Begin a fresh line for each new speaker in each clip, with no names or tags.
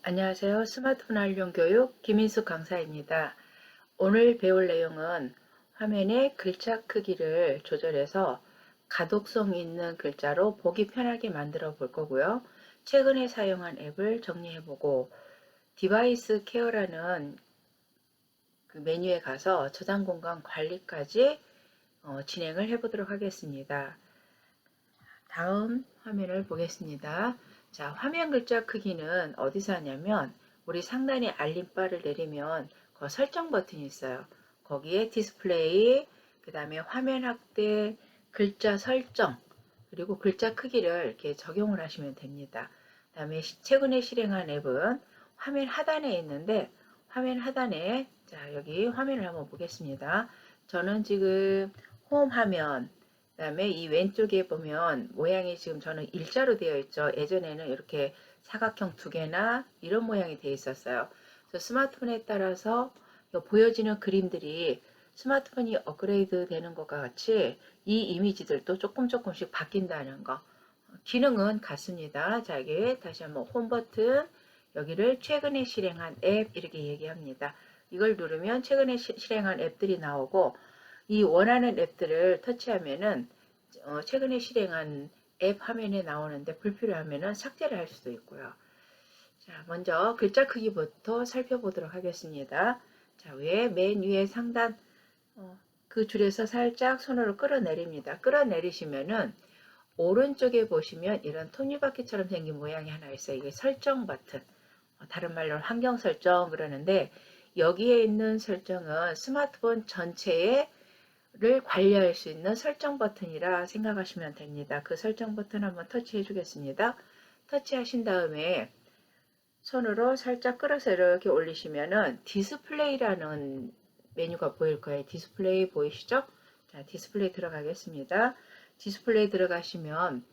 안녕하세요. 스마트폰 활용 교육 김인숙 강사입니다. 오늘 배울 내용은 화면의 글자 크기를 조절해서 가독성 있는 글자로 보기 편하게 만들어 볼 거고요. 최근에 사용한 앱을 정리해 보고 디바이스 케어라는 그 메뉴에 가서 저장 공간 관리까지 진행을 해 보도록 하겠습니다. 다음 화면을 보겠습니다. 자, 화면 글자 크기는 어디서 하냐면 우리 상단에 알림바를 내리면 그 설정 버튼이 있어요. 거기에 디스플레이, 그 다음에 화면 확대, 글자 설정, 그리고 글자 크기를 이렇게 적용을 하시면 됩니다. 그 다음에 최근에 실행한 앱은 화면 하단에 있는데 화면 하단에 자 여기 화면을 한번 보겠습니다. 저는 지금 홈 화면 그 다음에 이 왼쪽에 보면 모양이 지금 저는 일자로 되어 있죠. 예전에는 이렇게 사각형 두 개나 이런 모양이 되어 있었어요. 그래서 스마트폰에 따라서 보여지는 그림들이 스마트폰이 업그레이드 되는 것과 같이 이 이미지들도 조금씩 바뀐다는 거. 기능은 같습니다. 자, 여기 다시 한번 홈 버튼, 여기를 최근에 실행한 앱 이렇게 얘기합니다. 이걸 누르면 최근에 실행한 앱들이 나오고 이 원하는 앱들을 터치하면은 최근에 실행한 앱 화면에 나오는데 불필요하면은 삭제를 할 수도 있고요. 자, 먼저 글자 크기부터 살펴보도록 하겠습니다. 자, 맨 위에 상단 그 줄에서 살짝 손으로 끌어내립니다. 끌어내리시면은 오른쪽에 보시면 이런 톱니바퀴처럼 생긴 모양이 하나 있어요. 이게 설정 버튼. 다른 말로 환경 설정 그러는데 여기에 있는 설정은 스마트폰 전체를 관리할 수 있는 설정 버튼이라 생각하시면 됩니다. 그 설정 버튼 한번 터치해 주겠습니다. 터치하신 다음에 손으로 살짝 끌어서 이렇게 올리시면은 디스플레이라는 메뉴가 보일 거예요. 디스플레이 보이시죠? 자, 디스플레이 들어가겠습니다. 디스플레이 들어가시면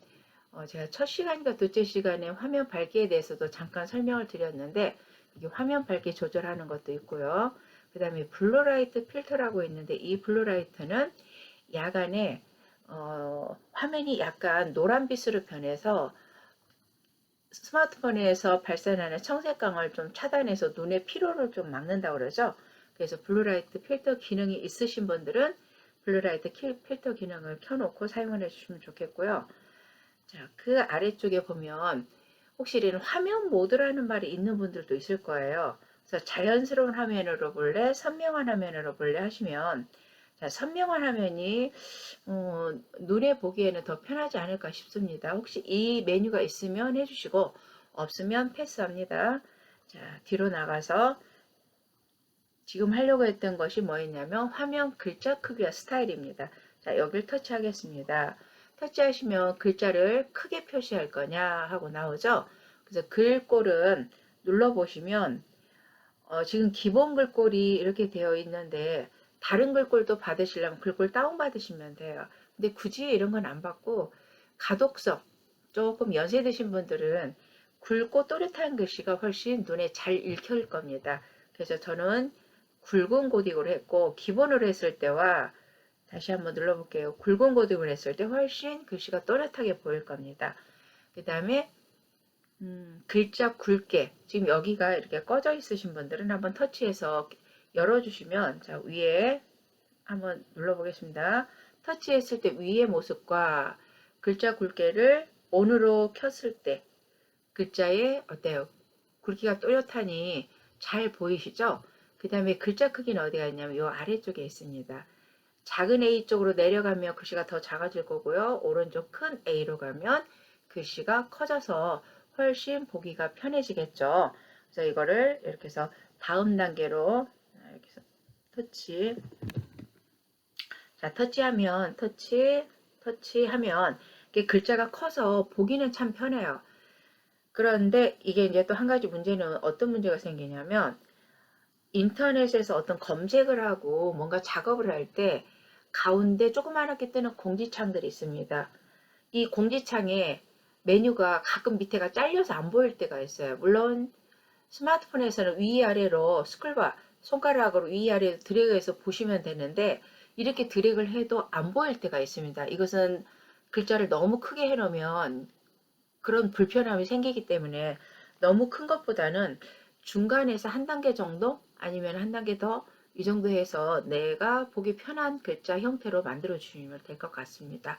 제가 첫 시간과 둘째 시간에 화면 밝기에 대해서도 잠깐 설명을 드렸는데 이게 화면 밝기 조절하는 것도 있고요. 그 다음에 블루라이트 필터라고 있는데 이 블루라이트는 야간에 화면이 약간 노란빛으로 변해서 스마트폰에서 발산하는 청색광을 좀 차단해서 눈의 피로를 좀 막는다고 그러죠. 그래서 블루라이트 필터 기능이 있으신 분들은 블루라이트 필터 기능을 켜놓고 사용을 해주시면 좋겠고요. 자, 그 아래쪽에 보면 혹시 이런 화면 모드라는 말이 있는 분들도 있을 거예요. 그래서 자연스러운 화면으로 볼래, 선명한 화면으로 볼래 하시면 자, 선명한 화면이 눈에 보기에는 더 편하지 않을까 싶습니다. 혹시 이 메뉴가 있으면 해주시고 없으면 패스합니다. 자, 뒤로 나가서 지금 하려고 했던 것이 뭐였냐면 화면 글자 크기와 스타일입니다. 자, 여기를 터치하겠습니다. 터치하시면 글자를 크게 표시할 거냐 하고 나오죠. 그래서 글꼴은 눌러보시면 지금 기본 글꼴이 이렇게 되어 있는데 다른 글꼴도 받으시려면 글꼴 다운 받으시면 돼요. 근데 굳이 이런 건 안 받고 가독성 조금 연세 드신 분들은 굵고 또렷한 글씨가 훨씬 눈에 잘 읽힐 겁니다. 그래서 저는 굵은 고딕으로 했고 기본으로 했을 때와 다시 한번 눌러볼게요. 굵은 고딕으로 했을 때 훨씬 글씨가 또렷하게 보일 겁니다. 그 다음에 글자 굵게 지금 여기가 이렇게 꺼져 있으신 분들은 한번 터치해서 열어주시면 자 위에 한번 눌러보겠습니다. 터치했을 때 위의 모습과 글자 굵게를 ON으로 켰을 때 글자에 어때요? 굵기가 또렷하니 잘 보이시죠? 그 다음에 글자 크기는 어디가 있냐면 이 아래쪽에 있습니다. 작은 A 쪽으로 내려가면 글씨가 더 작아질 거고요. 오른쪽 큰 A로 가면 글씨가 커져서 훨씬 보기가 편해지겠죠. 그래서 이거를 이렇게 해서 다음 단계로 이렇게 해서 터치. 자, 터치하면 이게 글자가 커서 보기는 참 편해요. 그런데 이게 이제 또 한 가지 문제는 어떤 문제가 생기냐면 인터넷에서 어떤 검색을 하고 뭔가 작업을 할 때 가운데 조그맣게 뜨는 공지창들이 있습니다. 이 공지창에 메뉴가 가끔 밑에가 잘려서 안 보일 때가 있어요. 물론 스마트폰에서는 위아래로 스크롤바 손가락으로 위아래로 드래그해서 보시면 되는데 이렇게 드래그를 해도 안 보일 때가 있습니다. 이것은 글자를 너무 크게 해놓으면 그런 불편함이 생기기 때문에 너무 큰 것보다는 중간에서 한 단계 정도 아니면 한 단계 더 이 정도 해서 내가 보기 편한 글자 형태로 만들어 주시면 될 것 같습니다.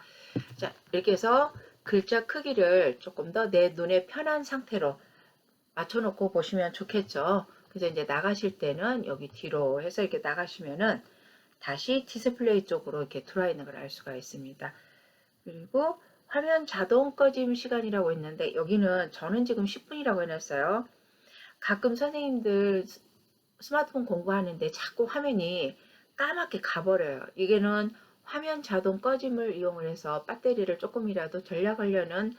자, 이렇게 해서 글자 크기를 조금 더 내 눈에 편한 상태로 맞춰놓고 보시면 좋겠죠. 그래서 이제 나가실 때는 여기 뒤로 해서 이렇게 나가시면은 다시 디스플레이 쪽으로 이렇게 들어와 있는 걸 알 수가 있습니다. 그리고 화면 자동 꺼짐 시간이라고 있는데 여기는 저는 지금 10분이라고 해놨어요. 가끔 선생님들 스마트폰 공부하는데 자꾸 화면이 까맣게 가버려요. 이게는 화면 자동 꺼짐을 이용을 해서 배터리를 조금이라도 절약하려는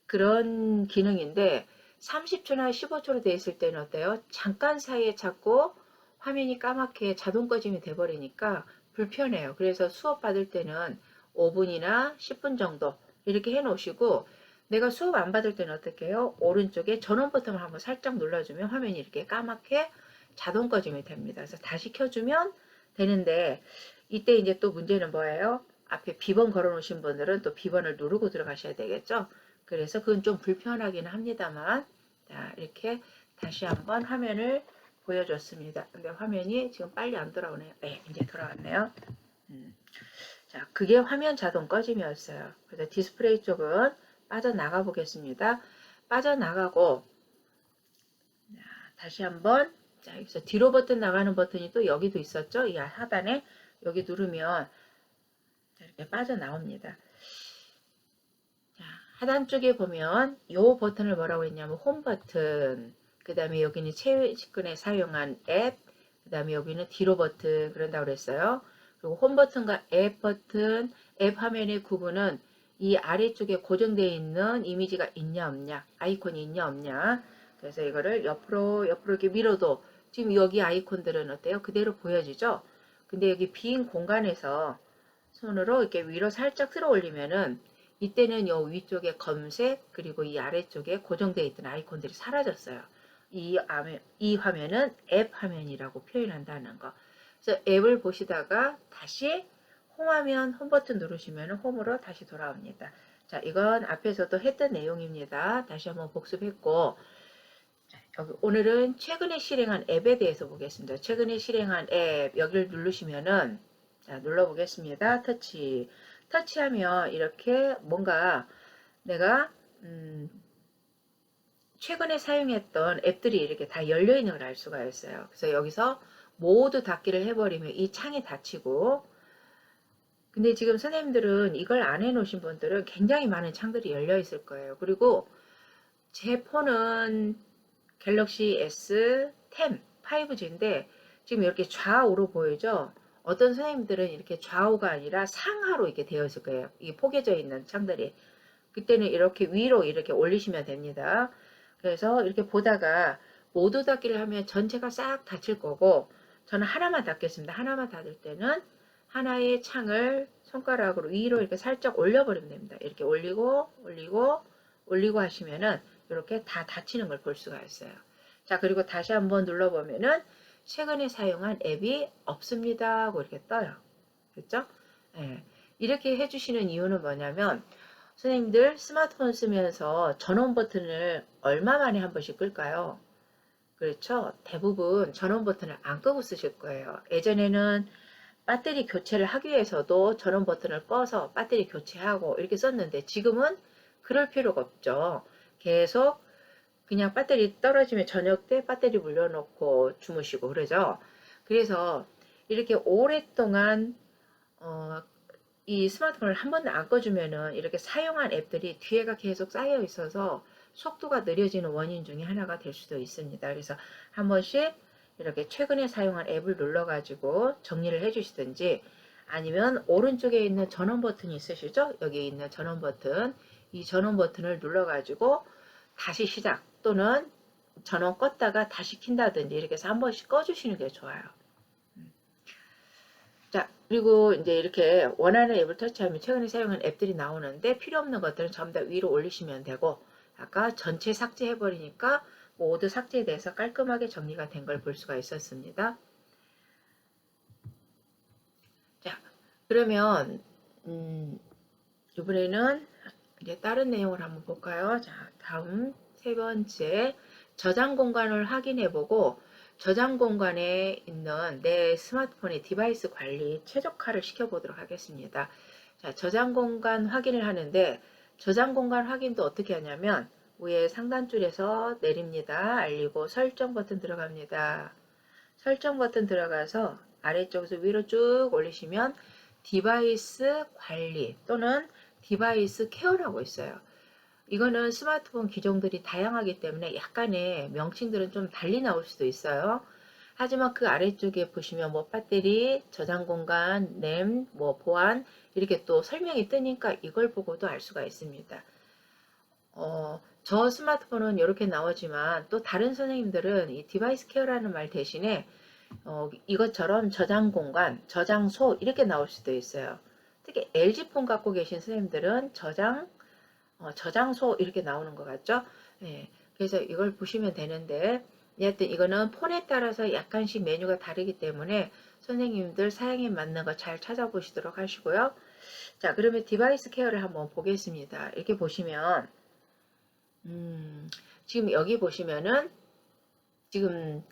그런 기능인데 30초나 15초로 되어 있을 때는 어때요? 잠깐 사이에 자꾸 화면이 까맣게 자동 꺼짐이 돼버리니까 불편해요. 그래서 수업 받을 때는 5분이나 10분 정도 이렇게 해 놓으시고 내가 수업 안 받을 때는 어떻게 해요? 오른쪽에 전원 버튼을 한번 살짝 눌러주면 화면이 이렇게 까맣게 자동 꺼짐이 됩니다. 그래서 다시 켜주면 되는데 이때 이제 또 문제는 뭐예요? 앞에 비번 걸어 놓으신 분들은 또 비번을 누르고 들어가셔야 되겠죠? 그래서 그건 좀 불편하긴 합니다만 자, 이렇게 다시 한번 화면을 보여줬습니다. 근데 화면이 지금 빨리 안 돌아오네요. 네, 이제 돌아왔네요. 자, 그게 화면 자동 꺼짐이었어요. 그래서 디스플레이 쪽은 빠져나가 보겠습니다. 빠져나가고 자, 다시 한번 자, 여기서 뒤로 버튼 나가는 버튼이 또 여기도 있었죠. 이 하단에 여기 누르면 이렇게 빠져나옵니다. 자, 하단 쪽에 보면 이 버튼을 뭐라고 했냐면 홈 버튼, 그 다음에 여기는 최근에 사용한 앱, 그 다음에 여기는 뒤로 버튼 그런다고 그랬어요. 그리고 홈 버튼과 앱 버튼, 앱 화면의 구분은 이 아래쪽에 고정되어 있는 이미지가 있냐 없냐, 아이콘이 있냐 없냐. 그래서 이거를 옆으로 이렇게 밀어도 지금 여기 아이콘들은 어때요? 그대로 보여지죠? 근데 여기 빈 공간에서 손으로 이렇게 위로 살짝 들어 올리면은 이때는 요 위쪽에 검색 그리고 이 아래쪽에 고정되어 있던 아이콘들이 사라졌어요. 이 화면은 앱 화면이라고 표현한다는 거. 그래서 앱을 보시다가 다시 홈화면 홈 버튼 누르시면 홈으로 다시 돌아옵니다. 자, 이건 앞에서도 했던 내용입니다. 다시 한번 복습했고 여기 오늘은 최근에 실행한 앱에 대해서 보겠습니다. 최근에 실행한 앱 여기를 누르시면은 자, 눌러보겠습니다. 터치하면 이렇게 뭔가 내가 최근에 사용했던 앱들이 이렇게 다 열려 있는 걸 알 수가 있어요. 그래서 여기서 모두 닫기를 해버리면 이 창이 닫히고 근데 지금 선생님들은 이걸 안 해놓으신 분들은 굉장히 많은 창들이 열려 있을 거예요. 그리고 제 폰은 갤럭시 S10 5G인데 지금 이렇게 좌우로 보이죠? 어떤 선생님들은 이렇게 좌우가 아니라 상하로 이렇게 되어 있을 거예요. 이게 포개져 있는 창들이. 그때는 이렇게 위로 이렇게 올리시면 됩니다. 그래서 이렇게 보다가 모두 닫기를 하면 전체가 싹 닫힐 거고 저는 하나만 닫겠습니다. 하나만 닫을 때는 하나의 창을 손가락으로 위로 이렇게 살짝 올려버리면 됩니다. 이렇게 올리고 하시면은 이렇게 다 닫히는 걸 볼 수가 있어요. 자, 그리고 다시 한번 눌러보면은 최근에 사용한 앱이 없습니다 하고 이렇게 떠요. 그렇죠? 네. 이렇게 해주시는 이유는 뭐냐면 선생님들 스마트폰 쓰면서 전원 버튼을 얼마 만에 한 번씩 끌까요? 그렇죠? 대부분 전원 버튼을 안 끄고 쓰실 거예요. 예전에는 배터리 교체를 하기 위해서도 전원 버튼을 꺼서 배터리 교체하고 이렇게 썼는데 지금은 그럴 필요가 없죠. 계속 그냥 배터리 떨어지면 저녁 때 배터리 물려놓고 주무시고 그러죠. 그래서 이렇게 오랫동안 이 스마트폰을 한 번도 안 꺼주면은 이렇게 사용한 앱들이 뒤에가 계속 쌓여 있어서 속도가 느려지는 원인 중에 하나가 될 수도 있습니다. 그래서 한 번씩 이렇게 최근에 사용한 앱을 눌러가지고 정리를 해주시든지 아니면 오른쪽에 있는 전원 버튼이 있으시죠? 여기 있는 전원 버튼, 이 전원 버튼을 눌러가지고 다시 시작 또는 전원 껐다가 다시 킨다든지 이렇게 해서 한 번씩 꺼주시는 게 좋아요. 자, 그리고 이제 이렇게 원하는 앱을 터치하면 최근에 사용한 앱들이 나오는데 필요 없는 것들은 전부 다 위로 올리시면 되고 아까 전체 삭제해버리니까 모두 삭제돼서 깔끔하게 정리가 된 걸 볼 수가 있었습니다. 자, 그러면 이번에는 이제 다른 내용을 한번 볼까요? 자, 다음 세 번째 저장 공간을 확인해 보고 저장 공간에 있는 내 스마트폰의 디바이스 관리 최적화를 시켜 보도록 하겠습니다. 자, 저장 공간 확인을 하는데 저장 공간 확인도 어떻게 하냐면 위에 상단줄에서 내립니다. 알리고 설정 버튼 들어갑니다. 설정 버튼 들어가서 아래쪽에서 위로 쭉 올리시면 디바이스 관리 또는 디바이스 케어라고 있어요. 이거는 스마트폰 기종들이 다양하기 때문에 약간의 명칭들은 좀 달리 나올 수도 있어요. 하지만 그 아래쪽에 보시면 뭐 배터리, 저장 공간, 램, 뭐 보안 이렇게 또 설명이 뜨니까 이걸 보고도 알 수가 있습니다. 저 스마트폰은 이렇게 나오지만 또 다른 선생님들은 이 디바이스 케어라는 말 대신에 이것처럼 저장 공간, 저장소 이렇게 나올 수도 있어요. 특히 LG폰 갖고 계신 선생님들은 저장소 이렇게 나오는 것 같죠? 네, 그래서 이걸 보시면 되는데 여하튼 이거는 폰에 따라서 약간씩 메뉴가 다르기 때문에 선생님들 사양에 맞는 거 잘 찾아보시도록 하시고요. 자, 그러면 디바이스 케어를 한번 보겠습니다. 이렇게 보시면 지금 여기 보시면은 지금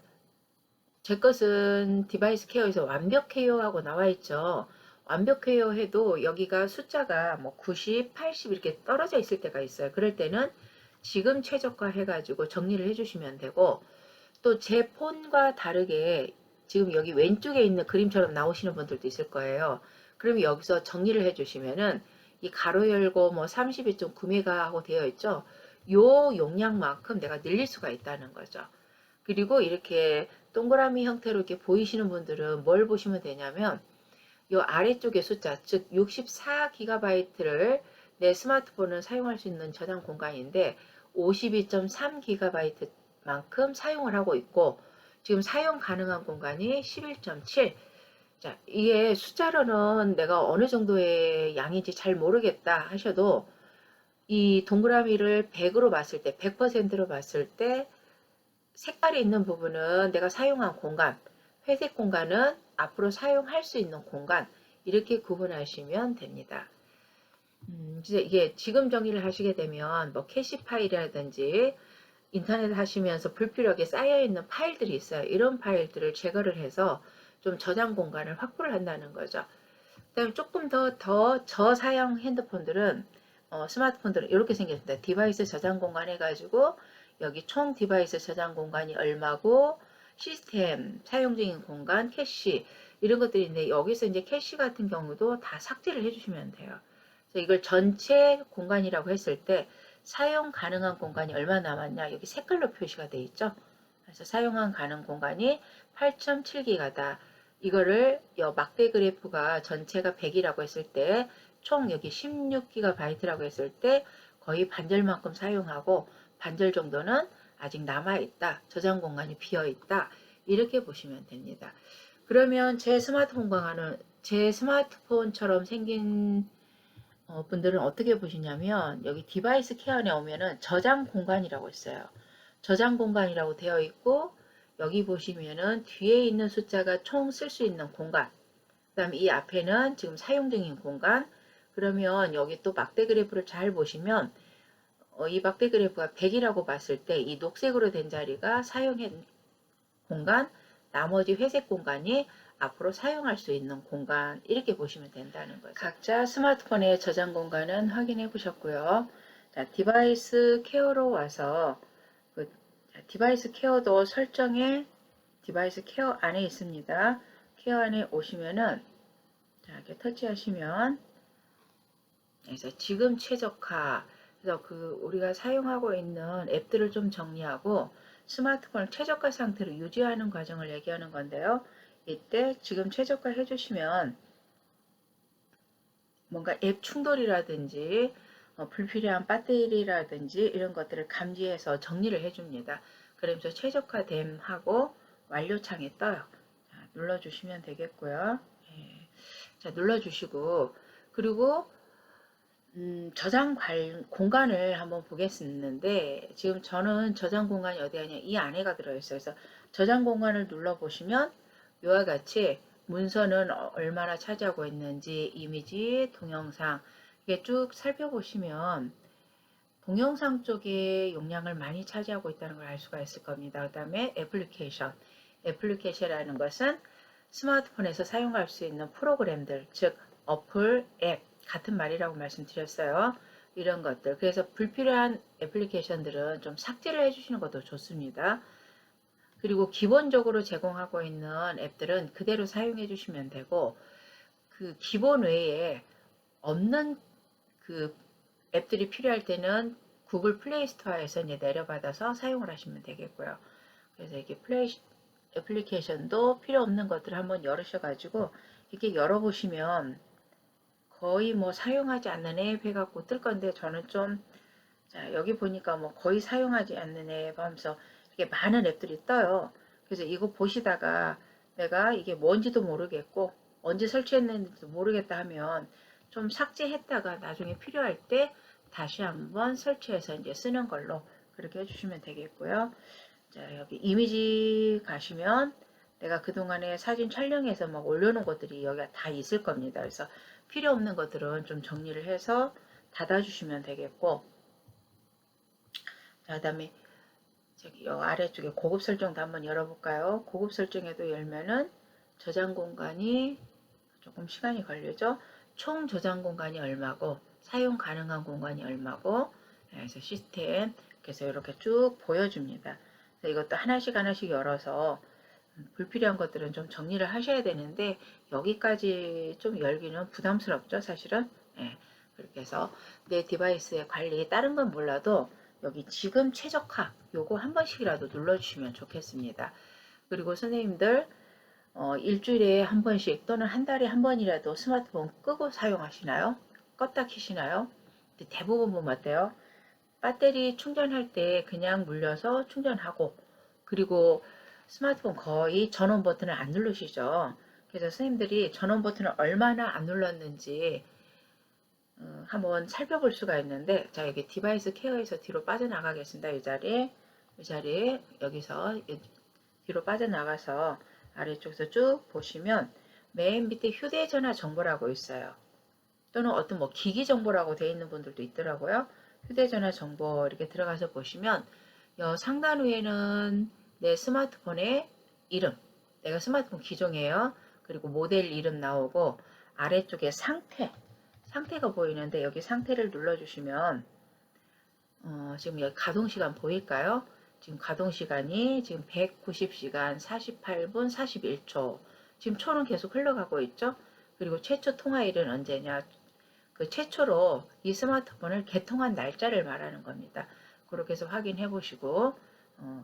제 것은 디바이스 케어에서 완벽해요 하고 나와 있죠. 완벽해요 해도 여기가 숫자가 뭐 90, 80 이렇게 떨어져 있을 때가 있어요. 그럴 때는 지금 최저가 해가지고 정리를 해주시면 되고 또 제 폰과 다르게 지금 여기 왼쪽에 있는 그림처럼 나오시는 분들도 있을 거예요. 그러면 여기서 정리를 해주시면은 이 가로 열고 뭐 32.9메가 하고 되어 있죠. 요 용량만큼 내가 늘릴 수가 있다는 거죠. 그리고 이렇게 동그라미 형태로 이렇게 보이시는 분들은 뭘 보시면 되냐면 이 아래쪽의 숫자, 즉 64GB를 내 스마트폰은 사용할 수 있는 저장 공간인데 52.3GB만큼 사용을 하고 있고 지금 사용 가능한 공간이 11.7. 자, 이게 숫자로는 내가 어느 정도의 양인지 잘 모르겠다 하셔도 이 동그라미를 100으로 봤을 때, 100%로 봤을 때 색깔이 있는 부분은 내가 사용한 공간, 회색 공간은 앞으로 사용할 수 있는 공간 이렇게 구분하시면 됩니다. 진짜 이게 지금 정리를 하시게 되면 뭐 캐시 파일이라든지 인터넷 하시면서 불필요하게 쌓여있는 파일들이 있어요. 이런 파일들을 제거를 해서 좀 저장 공간을 확보를 한다는 거죠. 그다음에 조금 더 저사양 핸드폰들은 스마트폰들은 이렇게 생겼습니다. 디바이스 저장 공간 해가지고 여기 총 디바이스 저장 공간이 얼마고 시스템 사용 중인 공간 캐시 이런 것들이 있는데 여기서 이제 캐시 같은 경우도 다 삭제를 해주시면 돼요. 그래서 이걸 전체 공간이라고 했을 때 사용 가능한 공간이 얼마 남았냐 여기 색깔로 표시가 되어 있죠. 그래서 사용 가능 공간이 8.7기가다. 이거를 막대 그래프가 전체가 100이라고 했을 때 총 여기 16GB라고 했을 때 거의 반절만큼 사용하고 반절 정도는 아직 남아있다. 저장 공간이 비어있다. 이렇게 보시면 됩니다. 그러면 제 스마트폰처럼 생긴 분들은 어떻게 보시냐면 여기 디바이스 케어에 오면은 저장 공간이라고 있어요. 저장 공간이라고 되어 있고 여기 보시면은 뒤에 있는 숫자가 총 쓸 수 있는 공간 그 다음에 이 앞에는 지금 사용 중인 공간 그러면 여기 또 막대 그래프를 잘 보시면 이 막대 그래프가 100이라고 봤을 때 이 녹색으로 된 자리가 사용한 공간 나머지 회색 공간이 앞으로 사용할 수 있는 공간 이렇게 보시면 된다는 거죠. 각자 스마트폰의 저장 공간은 확인해 보셨고요. 자, 디바이스 케어로 와서 디바이스 케어도 설정에 디바이스 케어 안에 있습니다. 케어 안에 오시면은 자, 이렇게 터치하시면 그래서 지금 최적화 그래서 우리가 사용하고 있는 앱들을 좀 정리하고 스마트폰을 최저가 상태로 유지하는 과정을 얘기하는 건데요. 이때 지금 최저가 해주시면 뭔가 앱 충돌이라든지 불필요한 배터리라든지 이런 것들을 감지해서 정리를 해줍니다. 그러면서 최적화됨 하고 완료창에 떠요. 자, 눌러주시면 되겠고요. 예. 자, 눌러주시고, 그리고 저장 공간을 한번 보겠는데, 지금 저는 저장 공간이 어디 하냐, 이 안에가 들어있어요. 그래서 저장 공간을 눌러보시면 이와 같이 문서는 얼마나 차지하고 있는지, 이미지, 동영상 이게 쭉 살펴보시면 동영상 쪽에 용량을 많이 차지하고 있다는 걸 알 수가 있을 겁니다. 그 다음에 애플리케이션이라는 것은 스마트폰에서 사용할 수 있는 프로그램들, 즉 어플, 앱 같은 말이라고 말씀드렸어요. 이런 것들. 그래서 불필요한 애플리케이션들은 좀 삭제를 해주시는 것도 좋습니다. 그리고 기본적으로 제공하고 있는 앱들은 그대로 사용해 주시면 되고, 그 기본 외에 없는 그 앱들이 필요할 때는 구글 플레이 스토어에서 이제 내려받아서 사용을 하시면 되겠고요. 그래서 이게 애플리케이션도 필요 없는 것들을 한번 열으셔가지고 이렇게 열어보시면 거의 뭐 사용하지 않는 앱 해갖고 뜰 건데, 저는 좀, 자, 여기 보니까 뭐 거의 사용하지 않는 앱 하면서 이렇게 많은 앱들이 떠요. 그래서 이거 보시다가 내가 이게 뭔지도 모르겠고 언제 설치했는지도 모르겠다 하면 좀 삭제했다가 나중에 필요할 때 다시 한번 설치해서 이제 쓰는 걸로 그렇게 해주시면 되겠고요. 자, 여기 이미지 가시면 내가 그동안에 사진 촬영해서 막 올려놓은 것들이 여기 다 있을 겁니다. 그래서 필요 없는 것들은 좀 정리를 해서 닫아주시면 되겠고, 자, 그다음에 저기 요 아래쪽에 고급 설정도 한번 열어볼까요? 고급 설정에도 열면은 저장 공간이 조금 시간이 걸리죠. 총 저장 공간이 얼마고 사용 가능한 공간이 얼마고, 그래서 시스템, 그래서 이렇게 쭉 보여줍니다. 이것도 하나씩 하나씩 열어서 불필요한 것들은 좀 정리를 하셔야 되는데, 여기까지 좀 열기는 부담스럽죠, 사실은. 예, 그렇게 해서 내 디바이스의 관리, 다른 건 몰라도 여기 지금 최적화 요거 한 번씩이라도 눌러주시면 좋겠습니다. 그리고 선생님들 일주일에 한 번씩 또는 한 달에 한 번이라도 스마트폰 끄고 사용하시나요? 껐다 키시나요? 대부분 보면 어때요? 배터리 충전할 때 그냥 물려서 충전하고, 그리고 스마트폰 거의 전원 버튼을 안 누르시죠. 그래서 선생님들이 전원 버튼을 얼마나 안 눌렀는지 한번 살펴볼 수가 있는데, 자, 여기 디바이스 케어에서 뒤로 빠져나가겠습니다. 이 자리에 여기서 뒤로 빠져나가서 아래쪽에서 쭉 보시면 맨 밑에 휴대전화 정보라고 있어요. 또는 어떤 뭐 기기 정보라고 되어 있는 분들도 있더라고요. 휴대전화 정보 이렇게 들어가서 보시면 상단 위에는 내 스마트폰의 이름, 내가 스마트폰 기종이에요. 그리고 모델 이름 나오고, 아래쪽에 상태가 보이는데 여기 상태를 눌러주시면 지금 여기 가동시간 보일까요? 지금 가동시간이 지금 190시간 48분 41초. 지금 초는 계속 흘러가고 있죠? 그리고 최초 통화일은 언제냐? 그 최초로 이 스마트폰을 개통한 날짜를 말하는 겁니다. 그렇게 해서 확인해 보시고,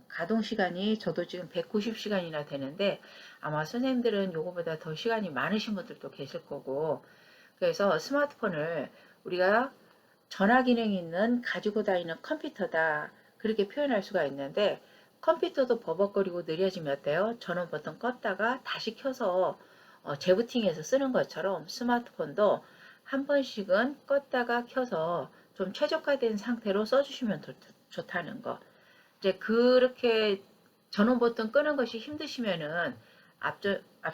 가동시간이 저도 지금 190시간이나 되는데 아마 선생님들은 요거보다 더 시간이 많으신 분들도 계실 거고, 그래서 스마트폰을 우리가 전화 기능이 있는 가지고 다니는 컴퓨터다 그렇게 표현할 수가 있는데, 컴퓨터도 버벅거리고 느려지면 어때요? 전원 버튼 껐다가 다시 켜서 재부팅해서 쓰는 것처럼 스마트폰도 한 번씩은 껐다가 켜서 좀 최적화된 상태로 써주시면 좋다는 거. 이제 그렇게 전원 버튼 끄는 것이 힘드시면은 앞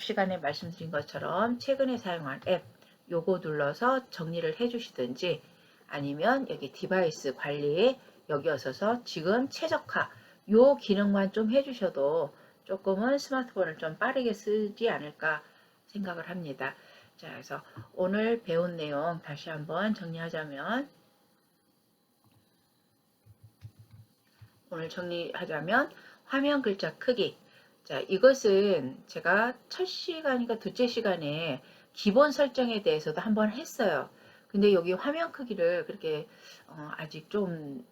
시간에 말씀드린 것처럼 최근에 사용한 앱 요거 눌러서 정리를 해 주시든지, 아니면 여기 디바이스 관리에 여기 오셔서 지금 최적화 요 기능만 좀 해주셔도 조금은 스마트폰을 좀 빠르게 쓰지 않을까 생각을 합니다. 자, 그래서 오늘 배운 내용 다시 한번 정리하자면, 화면 글자 크기. 자, 이것은 제가 첫 시간인가 둘째 시간에 기본 설정에 대해서도 한번 했어요. 근데 여기 화면 크기를 그렇게 아직 좀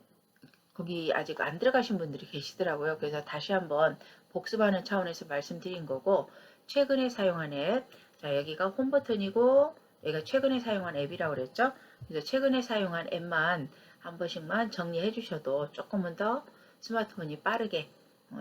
거기 아직 안 들어가신 분들이 계시더라고요. 그래서 다시 한번 복습하는 차원에서 말씀드린 거고, 최근에 사용한 앱, 자, 여기가 홈 버튼이고 여기가 최근에 사용한 앱이라고 그랬죠. 그래서 최근에 사용한 앱만 한 번씩만 정리해 주셔도 조금은 더 스마트폰이 빠르게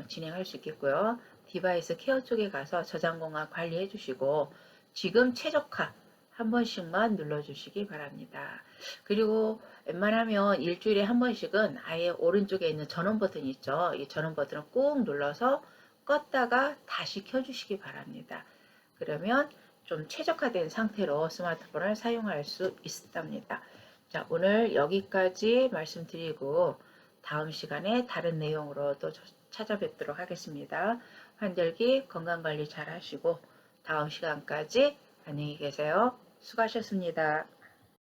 진행할 수 있겠고요. 디바이스 케어 쪽에 가서 저장 공간 관리해 주시고, 지금 최적화 한 번씩만 눌러주시기 바랍니다. 그리고 웬만하면 일주일에 한 번씩은 아예 오른쪽에 있는 전원 버튼 있죠. 이 전원 버튼을 꾹 눌러서 껐다가 다시 켜주시기 바랍니다. 그러면 좀 최적화된 상태로 스마트폰을 사용할 수 있답니다. 자, 오늘 여기까지 말씀드리고 다음 시간에 다른 내용으로 또 찾아뵙도록 하겠습니다. 환절기 건강관리 잘 하시고 다음 시간까지 안녕히 계세요. 수고하셨습니다.